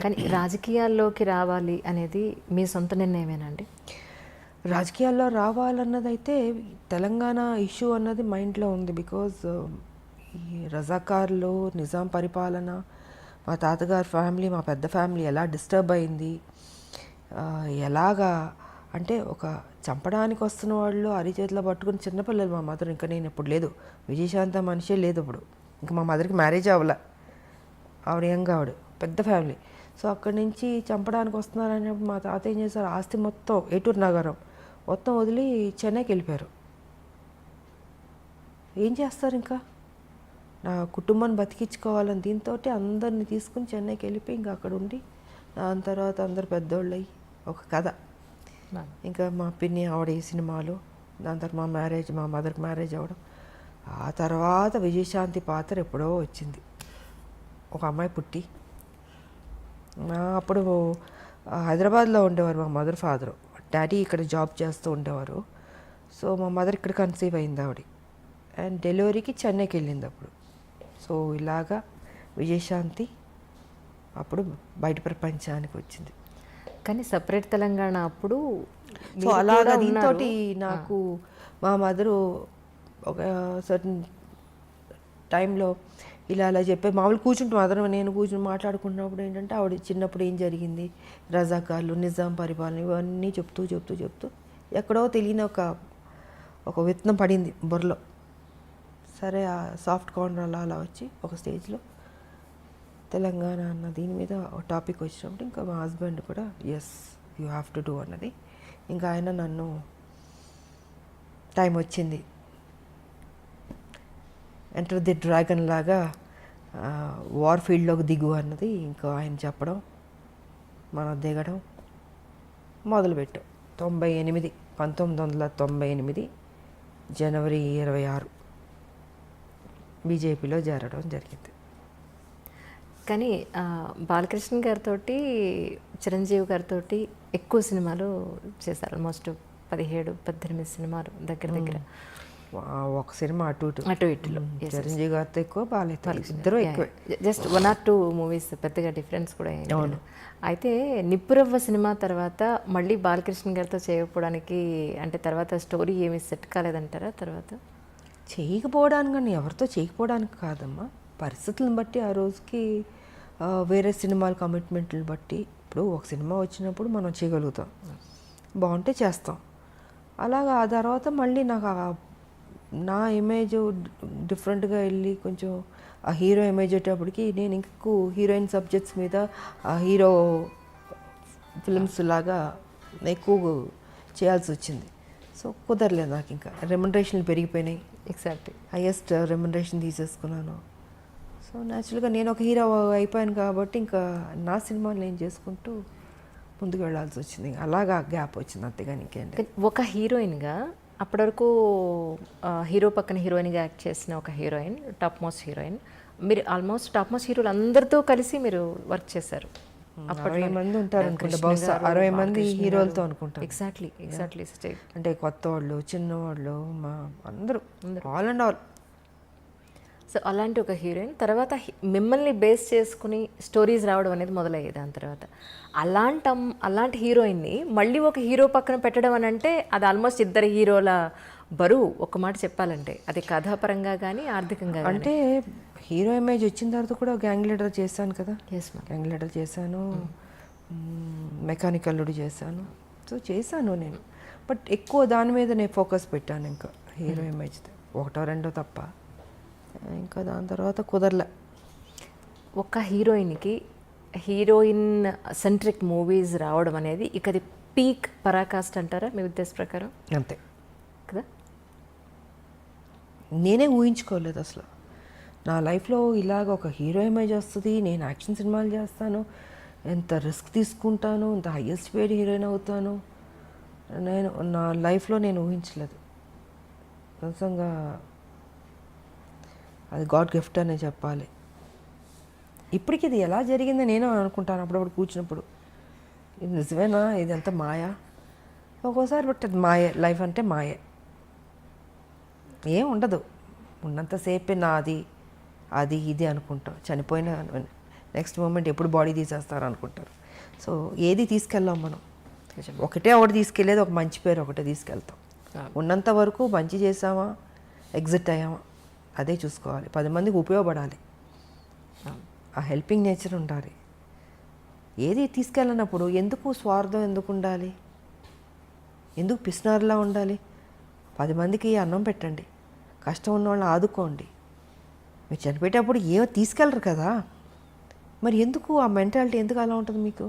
కానీ రాజకీయాల్లోకి రావాలి అనేది మీ సొంత నిర్ణయమేనండి? రాజకీయాల్లో రావాలన్నదైతే తెలంగాణ ఇష్యూ అన్నది మైండ్లో ఉంది. బికాజ్ ఈ రజాకార్లు, నిజాం పరిపాలన, మా తాతగారి ఫ్యామిలీ, మా పెద్ద ఫ్యామిలీ ఎలా డిస్టర్బ్ అయింది, ఎలాగా అంటే ఒక చంపడానికి వస్తున్న వాళ్ళు అరిచేతిలో పట్టుకుని చిన్నపిల్లలు. మా మదర్, ఇంకా నేను ఇప్పుడు లేదు, విజయశాంత మనిషే లేదు ఇప్పుడు, ఇంకా మా మదర్కి మ్యారేజ్ అవ్వలే, ఆవిడ యంగ్, ఆవిడ పెద్ద ఫ్యామిలీ. సో అక్కడి నుంచి చంపడానికి వస్తున్నారనేప్పుడు మా తాత ఏం చేశారు, ఆస్తి మొత్తం ఏటూరు నగరం మొత్తం వదిలి చెన్నైకి వెళ్ళిపోయారు. ఏం చేస్తారు, ఇంకా నా కుటుంబాన్ని బతికించుకోవాలని దీంతో అందరిని తీసుకుని చెన్నైకి వెళ్ళిపోయి ఇంకా అక్కడ ఉండి, దాని తర్వాత అందరు పెద్దోళ్ళు అయ్యి ఒక కథ. ఇంకా మా పిన్ని ఆవిడ ఈ సినిమాలు, దాని తర్వాత మా మ్యారేజ్, మా మదర్కి మ్యారేజ్ అవ్వడం. ఆ తర్వాత విజయశాంతి పాత్ర ఎప్పుడో వచ్చింది, ఒక అమ్మాయి పుట్టి. అప్పుడు హైదరాబాద్లో ఉండేవారు మా మదర్ ఫాదరు, డాడీ ఇక్కడ జాబ్ చేస్తూ ఉండేవారు. సో మా మదర్ ఇక్కడ కన్సీవ్ అయింది ఆవిడ, అండ్ డెలివరీకి చెన్నైకి వెళ్ళింది అప్పుడు. సో ఇలాగా విజయశాంతి అప్పుడు బయట ప్రపంచానికి వచ్చింది. కానీ సపరేట్ తెలంగాణ అప్పుడు సో అలాగా దీంతో నాకు మా మదరు ఒక సర్టన్ టైంలో ఇలా అలా చెప్పే మామూలు కూర్చుంటాం, మదర్ నేను కూర్చుని మాట్లాడుకుంటున్నప్పుడు ఏంటంటే ఆవిడ చిన్నప్పుడు ఏం జరిగింది, రజాకార్లు, నిజాం పరిపాలన, ఇవన్నీ చెప్తూ చెప్తూ చెప్తూ ఎక్కడో తెలియని ఒక విత్తనం పడింది బుర్రలో. సరే ఆ సాఫ్ట్ కార్నర్ అలా అలా వచ్చి ఒక స్టేజ్లో తెలంగాణ అన్న దీని మీద ఒక టాపిక్ వచ్చినప్పుడు ఇంకా మా హస్బెండ్ కూడా yes you have to do అన్నది. ఇంకా ఆయన నన్ను టైం వచ్చింది, ఎంటర్ ది డ్రాగన్ లాగా వార్ ఫీల్డ్లోకి దిగు అన్నది ఇంకా ఆయన చెప్పడం, మనం దిగడం మొదలుపెట్టాం. 1998 జనవరి 26 బీజేపీలో చేరడం జరిగింది. కానీ బాలకృష్ణ గారితో, చిరంజీవి గారితో ఎక్కువ సినిమాలు చేశారు. ఆల్మోస్ట్ 17-18 సినిమాలు దగ్గర దగ్గర. ఒక సినిమా అటు ఇటులో చిరంజీవి గారితో ఎక్కువ, బాలయ్యతో ఇద్దరు ఎక్కువ. జస్ట్ 1 or 2 మూవీస్, పెద్దగా డిఫరెన్స్ కూడా అవును. అయితే నిప్పురవ్వ సినిమా తర్వాత మళ్ళీ బాలకృష్ణ గారితో చేయకపోవడానికి అంటే తర్వాత స్టోరీ ఏమి సెట్ కాలేదంటారా? తర్వాత చేయకపోవడానికి కానీ ఎవరితో చేయకపోవడానికి కాదమ్మా, పరిస్థితులను బట్టి ఆ రోజుకి వేరే సినిమాల కమిట్మెంట్లను బట్టి. ఇప్పుడు ఒక సినిమా వచ్చినప్పుడు మనం చేయగలుగుతాం, బాగుంటే చేస్తాం. అలాగా ఆ తర్వాత మళ్ళీ నాకు నా ఇమేజ్ డిఫరెంట్గా వెళ్ళి కొంచెం ఆ హీరో ఇమేజ్ వచ్చేటప్పటికి నేను ఇంకెక్కువ హీరోయిన్ సబ్జెక్ట్స్ మీద ఆ హీరో ఫిల్మ్స్ లాగా ఎక్కువ చేయాల్సి వచ్చింది. సో కుదరలేదు నాకు, ఇంకా రెమ్యునరేషన్లు పెరిగిపోయినాయి. ఎగ్జాక్ట్లీ హైయెస్ట్ రెమ్యునరేషన్ తీసేసుకున్నాను. సో న్యాచురల్గా నేను ఒక హీరో అయిపోయాను కాబట్టి ఇంకా నా సినిమాలు నేను చేసుకుంటూ ముందుకు వెళ్ళాల్సి వచ్చింది. అలాగా గ్యాప్ వచ్చింది, అంతేగాని ఇంకేంటి. ఒక హీరోయిన్గా అప్పటి వరకు హీరో పక్కన హీరోయిన్గా యాక్ట్ చేసిన ఒక హీరోయిన్, టాప్ మోస్ట్ హీరోయిన్. మీరు ఆల్మోస్ట్ టాప్ మోస్ట్ హీరోలు అందరితో కలిసి మీరు వర్క్ చేశారు. 60 మంది ఉంటారు అనుకుంటా, బహుశా 60 మంది హీరోలతో అనుకుంటాను. ఎగ్జాక్ట్లీ అంటే కొత్త వాళ్ళు, చిన్నవాళ్ళు, మా అందరూ ఆల్ అండ్ ఆల్. సో అలాంటి ఒక హీరోయిన్ తర్వాత మిమ్మల్ని బేస్ చేసుకుని స్టోరీస్ రావడం అనేది మొదలయ్యేది. దాని తర్వాత అలాంటి హీరోయిన్ని మళ్ళీ ఒక హీరో పక్కన పెట్టడం అని అంటే అది ఆల్మోస్ట్ ఇద్దరు హీరోల బరువు. ఒక మాట చెప్పాలంటే అది కథాపరంగా కానీ ఆర్థికంగా. అంటే హీరో ఇమేజ్ వచ్చిన తర్వాత కూడా గ్యాంగ్ లీడర్ చేశాను కదా. గ్యాంగ్ లీడర్ చేశాను, మెకానిక్ అల్లుడు చేశాను. సో చేశాను నేను, బట్ ఎక్కువ దాని మీద నేను ఫోకస్ పెట్టాను. ఇంకా హీరో ఇమేజ్ 1-2 తప్ప, ఇంకా దాని తర్వాత కుదరలే. ఒక హీరోయిన్కి హీరోయిన్ సెంట్రిక్ మూవీస్ రావడం అనేది ఇక అది పీక్ పరాకాష్ట అంటారా మీ ఉద్దేశ ప్రకారం? అంతే కదా. నేనే ఊహించుకోలేదు అసలు నా లైఫ్లో ఇలాగ ఒక హీరో ఇమేజ్ వస్తుంది, నేను యాక్షన్ సినిమాలు చేస్తాను, ఎంత రిస్క్ తీసుకుంటాను, ఎంత హైయెస్ట్ పేడ్ హీరోయిన్ అవుతాను, నేను నా లైఫ్లో నేను ఊహించలేదు. నిజంగా అది గాడ్ గిఫ్ట్ అనే చెప్పాలి. ఇప్పటికి ఇది ఎలా జరిగిందో నేను అనుకుంటాను అప్పుడప్పుడు కూర్చున్నప్పుడు, ఇది నిజమేనా, ఇదంతా మాయా ఒక్కోసారి. బట్ అది మాయే, లైఫ్ అంటే మాయే, ఏం ఉండదు. ఉన్నంతసేపే నాది అది ఇది అనుకుంటాం. చనిపోయిన నెక్స్ట్ మూమెంట్ ఎప్పుడు బాడీ తీసేస్తారు అనుకుంటారు. సో ఏది తీసుకెళ్ళాం మనం, ఒకటి తీసుకెళ్ళేది ఒక మంచి పేరు ఒకటే తీసుకెళ్తాం. ఉన్నంత వరకు మంచి చేసామా, ఎగ్జిట్ అయ్యామా, అదే చూసుకోవాలి. 10 మందికి ఉపయోగపడాలి, ఆ హెల్పింగ్ నేచర్ ఉండాలి. ఏది తీసుకెళ్ళినప్పుడు ఎందుకు స్వార్థం ఎందుకు ఉండాలి, ఎందుకు పిసినారులా ఉండాలి? 10 మందికి అన్నం పెట్టండి, కష్టం ఉన్న వాళ్ళని ఆదుకోండి. మీరు చనిపోయేటప్పుడు ఏమో తీసుకెళ్ళరు కదా, మరి ఎందుకు ఆ మెంటాలిటీ ఎందుకు అలా ఉంటుంది మీకు?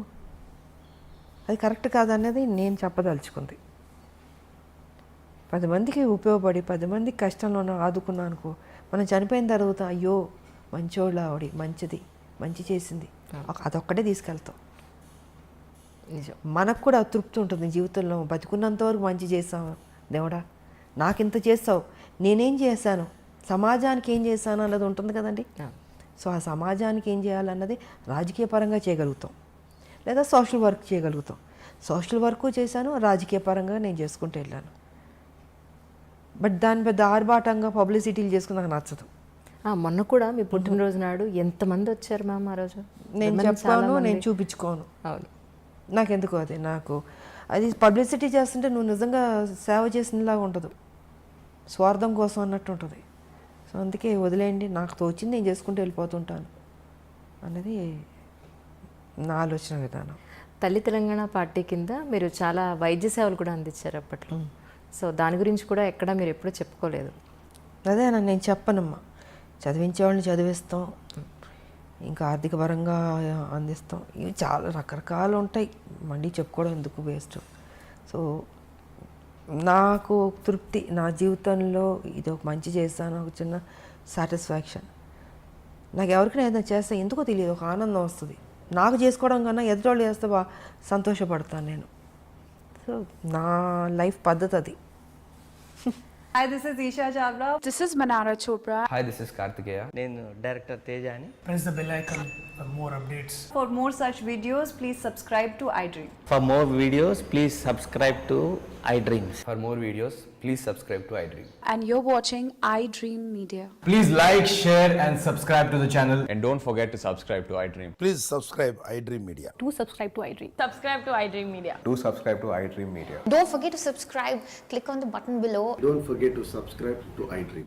అది కరెక్ట్ కాదనేది నేను చెప్పదలుచుకుంది. 10 మందికి ఉపయోగపడి 10 మందికి కష్టంలో ఆదుకున్నా అనుకో, మనం చనిపోయిన తర్వాత అయ్యో మంచోళ్ళ ఆవిడ, మంచిది, మంచి చేసింది, అదొక్కటే తీసుకెళ్తాం. నిజం. మనకు కూడా తృప్తి ఉంటుంది జీవితంలో. బతికున్నంత వరకు మంచి చేసాము, దేవుడా నాకింత చేస్తావు, నేనేం చేశాను, సమాజానికి ఏం చేశాను అన్నది ఉంటుంది కదండి. సో ఆ సమాజానికి ఏం చేయాలన్నది రాజకీయ పరంగా చేయగలుగుతాం, లేదా సోషల్ వర్క్ చేయగలుగుతాం. సోషల్ వర్క్ చేశాను, రాజకీయ పరంగా నేను చేసుకుంటూ వెళ్ళాను. బట్ దాని పెద్ద ఆర్భాటంగా పబ్లిసిటీలు చేసుకుని నాకు నచ్చదు. మొన్న కూడా మీ పుట్టినరోజు నాడు ఎంతమంది వచ్చారు మ్యామ్ ఆ రోజు? నేను చెప్పాను, నేను చూపించుకోను. అవును, నాకెందుకు అది, నాకు అది పబ్లిసిటీ చేస్తుంటే నువ్వు నిజంగా సేవ చేసినలాగా ఉండదు, స్వార్థం కోసం అన్నట్టు ఉంటుంది. సో అందుకే వదిలేయండి, నాకు తోచింది నేను చేసుకుంటూ వెళ్ళిపోతుంటాను అన్నది నా ఆలోచన విధానం. తల్లి తెలంగాణ పార్టీ కింద మీరు చాలా వైద్య సేవలు కూడా అందించారు అప్పట్లో. సో దాని గురించి కూడా ఎక్కడ మీరు ఎప్పుడూ చెప్పుకోలేదు. అదేనా నేను చెప్పనమ్మా, చదివించేవాళ్ళని చదివిస్తాం, ఇంకా ఆర్థిక పరంగా అందిస్తాం, ఇవి చాలా రకరకాలు ఉంటాయి, మళ్ళీ చెప్పుకోవడం ఎందుకు వేస్ట్. సో నాకు తృప్తి, నా జీవితంలో ఇది ఒక మంచి చేస్తాను, ఒక చిన్న సాటిస్ఫాక్షన్. నాకు ఎవరికైనా ఏదైనా చేస్తే ఎందుకో తెలియదు, ఒక ఆనందం వస్తుంది. నాకు చేసుకోవడం కన్నా ఎదుటోళ్ళు చేస్తే సంతోషపడతాను నేను. సో నా లైఫ్ పద్ధతి అది. Hi, this is Isha Chavla. This is Manara Chopra. Hi, this is Kartikeya. నేను డైరెక్టర్ తేజ అని. Press the bell icon for more updates. For more such videos, please subscribe to iDream. For more videos, please subscribe to iDreams. For more videos, please subscribe to iDream. And you're watching iDream Media. Please like, share and subscribe to the channel. And don't forget to subscribe to iDream. Please subscribe iDream Media. Do subscribe to iDream. Subscribe to iDream Media. Do subscribe to iDream Media. Don't forget to subscribe. Click on the button below. Don't forget to subscribe to iDream.